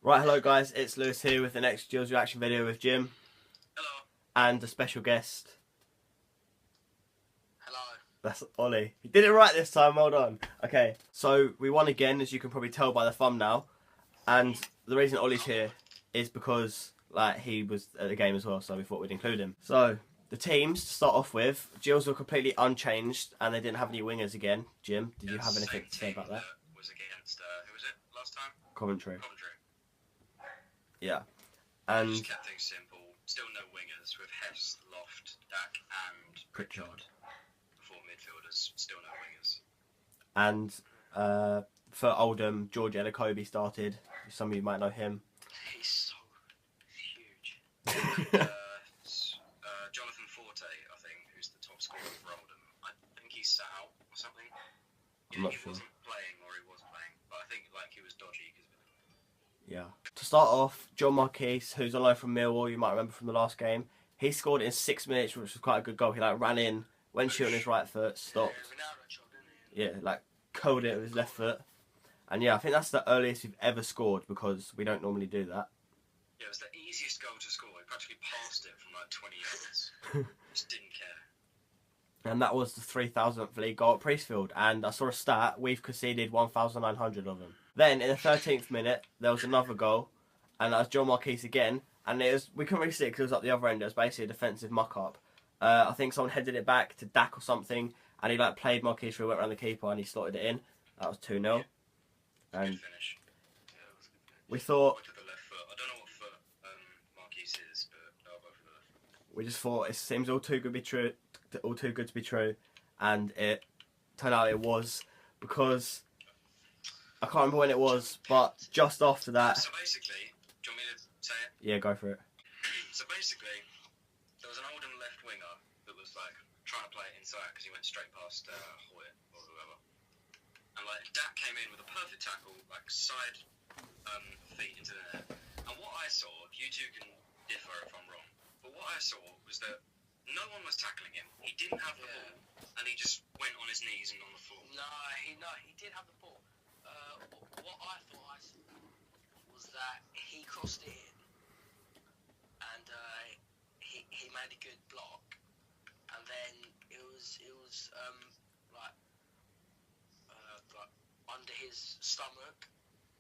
Right, hello guys, it's Lewis here with the next Gills reaction video with Jim. Hello. And a special guest. Hello. That's Ollie. You did it right this time, well done. Okay, so we won again, as you can probably tell by the thumbnail. And the reason Ollie's here is because he was at the game as well, so we thought we'd include him. So, the teams to start off with, Gills were completely unchanged and they didn't have any wingers again. Jim, did you have anything to say about that? Was against, who was it last time? Coventry. Yeah. And just kept things simple. Still no wingers with Hess, Loft, Dak and Pritchard. Four midfielders, still no wingers. And for Oldham, George Ello started. Some of you might know him. He's so huge. Jonathan Forte, I think, who's the top scorer for Oldham. I think he's sat out or something. I'm not he sure. wasn't playing or he was playing, but I think he was dodgy. Yeah. To start off, John Marquise, who's on loan from Millwall, you might remember from the last game, he scored in 6 minutes, which was quite a good goal. He ran in, went shooting his right foot, stopped. Yeah, curled it with his left foot. And yeah, I think that's the earliest we've ever scored because we don't normally do that. Yeah, it was the easiest goal to score. He practically passed it from 20 yards. Just didn't care. And that was the 3,000th league goal at Priestfield. And I saw a stat, we've conceded 1,900 of them. Then, in the 13th minute, there was another goal. And that was John Marquise again. And we couldn't really see it because it was up the other end. It was basically a defensive muck-up. I think someone headed it back to Dak or something. And he played Marquise through, went around the keeper and he slotted it in. That was 2-0. Yeah. And good finish. Yeah, it was a good finish. We thought... With the left foot. I don't know what foot Marquise is, but they were both with the left foot. We just thought it seems all too good to be true. All too good to be true. And it turned out it was. Because... I can't remember when it was, but just after that... So basically, do you want me to say it? Yeah, go for it. So basically, there was an Oldham left winger that was trying to play it inside because he went straight past Hoyt or whoever. And Dak came in with a perfect tackle, side feet into the net. And what I saw, you two can differ if I'm wrong, but what I saw was that no one was tackling him. He didn't have the ball, and he just went on his knees and on the floor. No, he did have the ball. What I thought I saw was that he crossed it in, and he made a good block, and then it was under his stomach,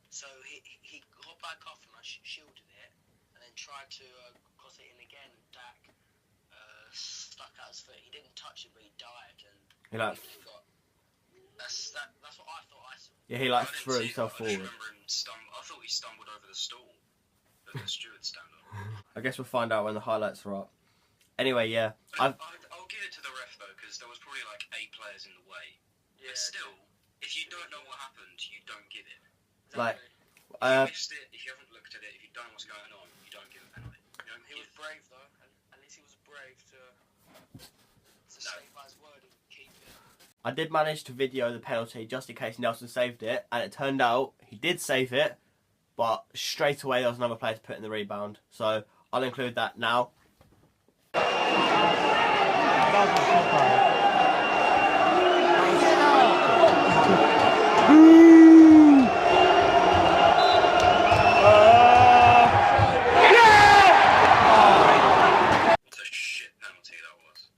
so he got back up and shielded it, and then tried to cross it in again. Dak stuck out his foot. He didn't touch it, but he dived and He got. That's what I thought I saw. Yeah, he threw himself forward. I thought he stumbled over the stool that the steward stand on. I guess we'll find out when the highlights are up. Anyway, yeah. I'll give it to the ref though, because there was probably 8 players in the way. Yeah, but still, if you don't know what happened, you don't give it. Like, if you missed it, if you haven't looked at it, if you don't know what's going on, you don't give a penalty. He was brave though. At least he was brave to stay by his word and keep it. I did manage to video the penalty just in case Nelson saved it, and it turned out he did save it, but straight away there was another player to put in the rebound. So I'll include that now. It's a shit penalty that was.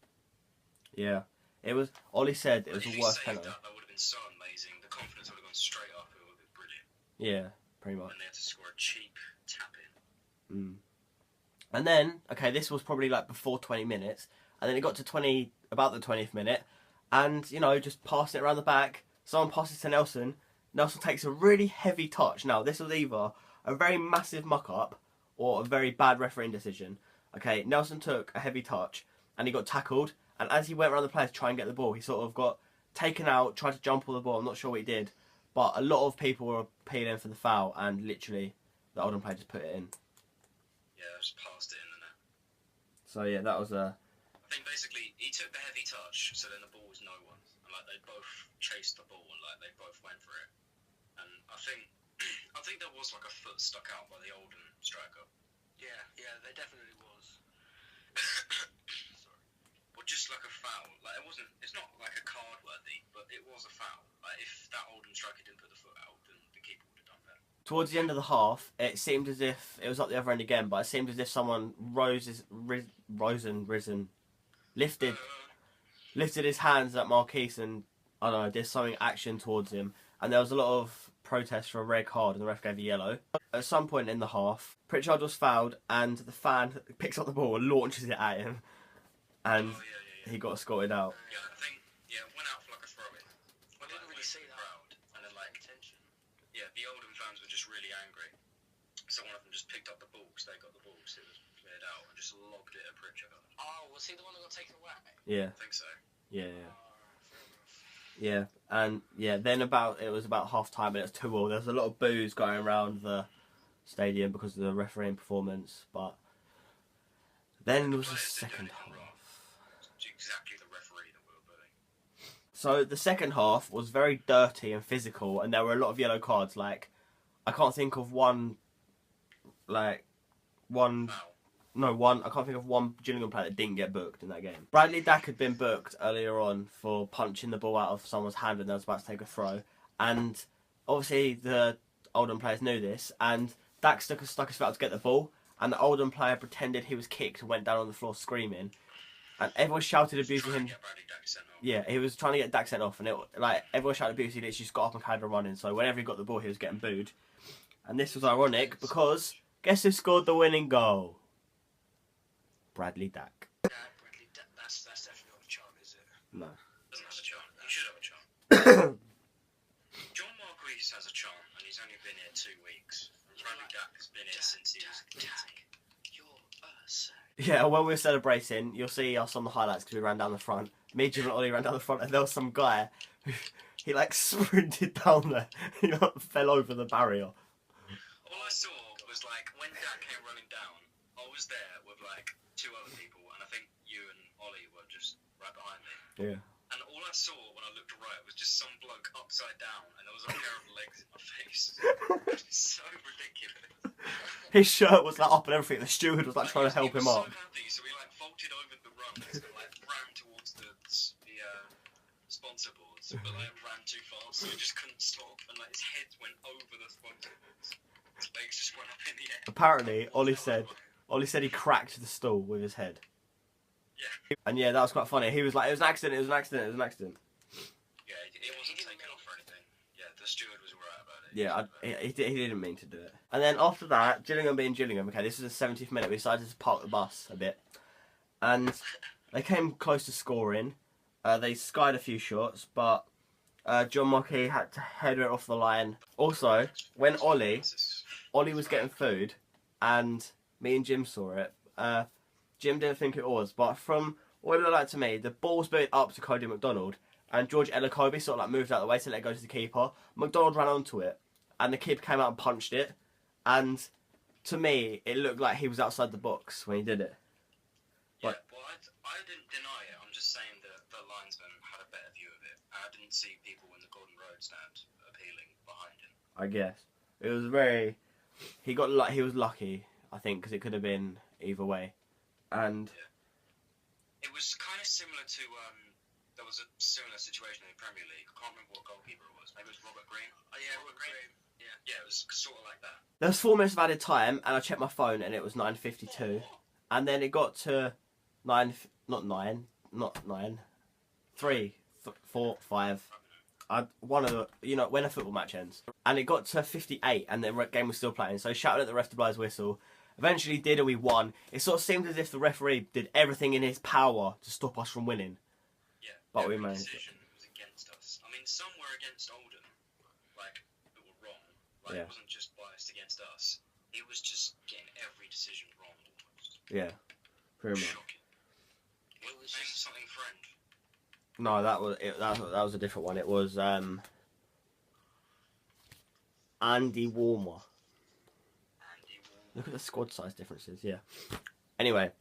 Yeah. It was, Ollie said it was the worst penalty. That would have been so amazing. The confidence would have gone straight up. It would have been brilliant. Yeah, pretty much. And they had to score a cheap tap in. And then, okay, this was probably before 20 minutes. And then it got to about the 20th minute. And, just passing it around the back. Someone passes to Nelson. Nelson takes a really heavy touch. Now, this was either a very massive muck-up or a very bad refereeing decision. Okay, Nelson took a heavy touch and he got tackled. And as he went around the place to try and get the ball, he sort of got taken out, tried to jump on the ball. I'm not sure what he did. But a lot of people were appealing for the foul, and literally, the Oldham player just put it in. Yeah, just passed it in the net. So yeah, that was I think basically, he took the heavy touch, so then the ball was no one's. And they both chased the ball, and they both went for it. And I think there was a foot stuck out by the Oldham striker. Yeah, there definitely was. Or just a foul. It's not a card worthy, but it was a foul. If that Oldham striker didn't put the foot out, then the keeper would have done that. towards the end of the half, it seemed as if it was up the other end again, but it seemed as if someone lifted his hands at Marquise and, I don't know, did something action towards him. And there was a lot of protest for a red card and the ref gave a yellow. At some point in the half, Pritchard was fouled and the fan picks up the ball and launches it at him. And he got escorted out. Yeah, I think, it went out for like a throw-in. I didn't really see that. Crowd, and then like, yeah, the Oldham fans were just really angry. So one of them just picked up the ball because they got the ball because it was cleared out and just logged it at Pritchard. Oh, was he the one that got taken away? Yeah. I think so. Yeah. Yeah, and then it was about half time and it was 2-2. There was a lot of boos going around the stadium because of the refereeing performance, but then there was the second half. Exactly the referee that we were booing. So the second half was very dirty and physical, and there were a lot of yellow cards. Like, I can't think of one. I can't think of one Gillingham player that didn't get booked in that game. Bradley Dack had been booked earlier on for punching the ball out of someone's hand when they was about to take a throw. And obviously the Oldham players knew this, and Dack stuck his foot out to get the ball, and the Oldham player pretended he was kicked and went down on the floor screaming. And everyone shouted abusing him. Yeah, he was trying to get Dack sent off, and everyone shouted abuse. He literally just got up and carried on running. So whenever he got the ball, he was getting booed. And this was ironic because guess who scored the winning goal? Bradley Dack. Yeah, Bradley Dack. That's definitely not a charm, is it? No. Doesn't have a charm. He should have a charm. John Marquise has a charm, and he's only been here 2 weeks. Bradley Dack has been here since he was a kid. You're sick. Yeah, when we were celebrating, you'll see us on the highlights because we ran down the front. Me, Jim and Ollie ran down the front, and there was some guy who, he sprinted down there. He fell over the barrier. All I saw was when Dack came running down, I was there with 2 other people, and I think you and Ollie were just right behind me. Yeah. And all I saw when I looked right was just some bloke upside down, and there was a pair of legs in my face. It's so ridiculous. His shirt was up and everything. The steward was trying to help him up. He was so happy, so he vaulted over the rungs and ran towards the sponsor boards, but ran too fast, so he just couldn't stop, and his head went over the sponsor boards. His legs just went up in the air. Apparently, Ollie said he cracked the stool with his head. Yeah. And yeah, that was quite funny. He was like, it was an accident, it was an accident, it was an accident. Yeah, it wasn't taken off or anything. Yeah, the steward was alright about it. Yeah, he didn't mean to do it. And then after that, Gillingham being Gillingham, okay, this was the 70th minute, we decided to park the bus a bit. And they came close to scoring. They skied a few shots, but John Marquis had to header it off the line. Also, when Ollie was getting food, and me and Jim saw it, Jim didn't think it was, but from what it looked like to me, the ball was booted up to Cody McDonald, and George Ello sort of moved out of the way to let it go to the keeper. McDonald ran onto it, and the keeper came out and punched it, and to me, it looked like he was outside the box when he did it. Yeah, well, I didn't deny it. I'm just saying that the linesman had a better view of it. I didn't see people in the Gordon Road stand appealing behind him. I guess it was he was lucky, I think, because it could have been either way. And it was kind of similar to there was a similar situation in the Premier League. I can't remember what goalkeeper it was. Maybe it was Robert Green. Oh yeah, Robert Green. Yeah, it was sort of like that. There was 4 minutes of added time, and I checked my phone, and it was 9:52. And then it got to 3, 4, 5. One of the, when a football match ends. And it got to 58, and the game was still playing. So I shouted at the ref to blow his whistle. Eventually did, and we won. It sort of seemed as if the referee did everything in his power to stop us from winning. Yeah, but we managed it. Decision was against us. I mean, some were against Oldham, that were wrong. It wasn't just biased against us. It was just getting every decision wrong almost. Yeah, pretty much. Shocking. It was just something friend. No, that was a different one. It was Andy Warmer. Look at the squad size differences, yeah. Anyway,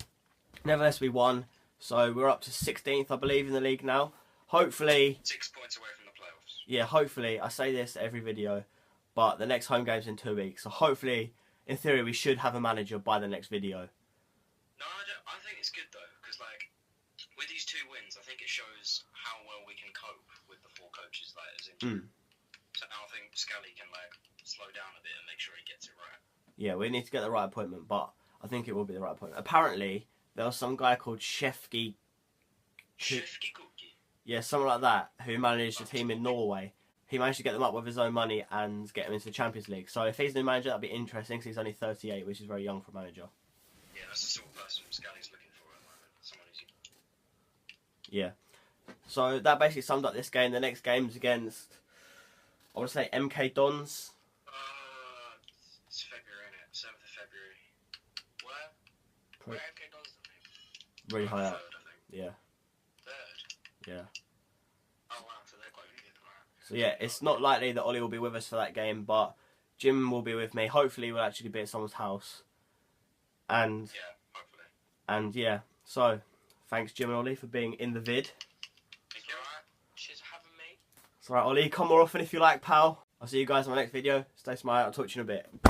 nevertheless we won, so we're up to 16th, I believe, in the league now. Hopefully... 6 points away from the playoffs. Yeah, hopefully, I say this every video, but the next home game's in 2 weeks, so hopefully, in theory, we should have a manager by the next video. No, I think it's good though, because with these 2 wins, I think it shows how well we can cope with the 4 coaches, as in. So now I think Scally can slow down a bit and make sure Yeah, we need to get the right appointment, but I think it will be the right appointment. Apparently, there was some guy called Shefki. Shifty cookie. Yeah, someone like that, who managed a team in Norway. He managed to get them up with his own money and get them into the Champions League. So if he's the manager, that'd be interesting, because he's only 38, which is very young for a manager. Yeah, that's the sort of person Scally's looking for at the moment. Someone who's... Yeah. So that basically summed up this game. The next game's against, I want to say, MK Dons. It's February, isn't it? 7th of February. Where MK Dons? Really high up. Third, I think. Yeah. Third? Yeah. Oh wow, so they're quite good. Right. So yeah, it's not likely that Ollie will be with us for that game, but Jim will be with me. Hopefully we'll actually be at someone's house. And Yeah, hopefully. And yeah, so thanks Jim and Ollie for being in the vid. Thank you. Alright. Cheers for having me. It's alright Ollie, come more often if you like, pal. I'll see you guys in my next video. Stay smart, I'll talk to you in a bit.